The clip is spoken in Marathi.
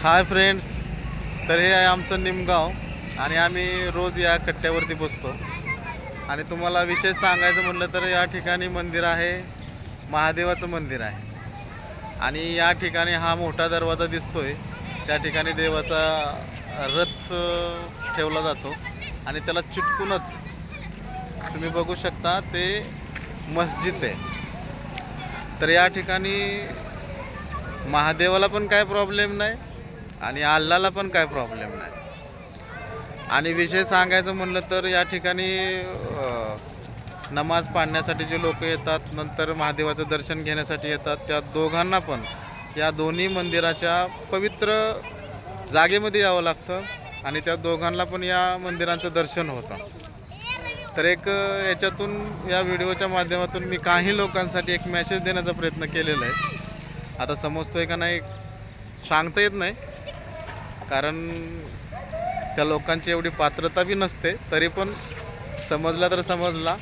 हाय फ्रेंड्स, तर हे आहे आमचं निमगाव आणि आम्ही रोज या कट्ट्यावरती बसतो. आणि तुम्हाला विशेष सांगायचं म्हटलं तर या ठिकाणी मंदिर आहे, महादेवाचं मंदिर आहे. आणि या ठिकाणी हा मोठा दरवाजा दिसतोय, त्या ठिकाणी देवाचा रथ ठेवला जातो आणि त्याला चिटकूनच तुम्ही बघू शकता ते मस्जिद आहे. तर या ठिकाणी महादेवाला पण काय प्रॉब्लेम नाही आणि अल्लाला पण काय प्रॉब्लेम नाही. आणि विषय सांगायचं म्हणलं तर या ठिकाणी नमाज पाळण्यासाठी जे लोक येतात, नंतर महादेवाचं दर्शन घेण्यासाठी येतात, त्या दोघांना पण या दोन्ही मंदिराच्या पवित्र जागेमध्ये यावं लागतं आणि त्या दोघांना पण या मंदिरांचं दर्शन होतं. तर एक याच्यातून या व्हिडिओच्या माध्यमातून मी काही लोकांसाठी एक मेसेज देण्याचा प्रयत्न केलेला आहे. आता समजतोय का नाही सांगता येत नाही, कारण त्या लोकांची एवढी पात्रता बी नसते, तरी पण समजला तर समजला.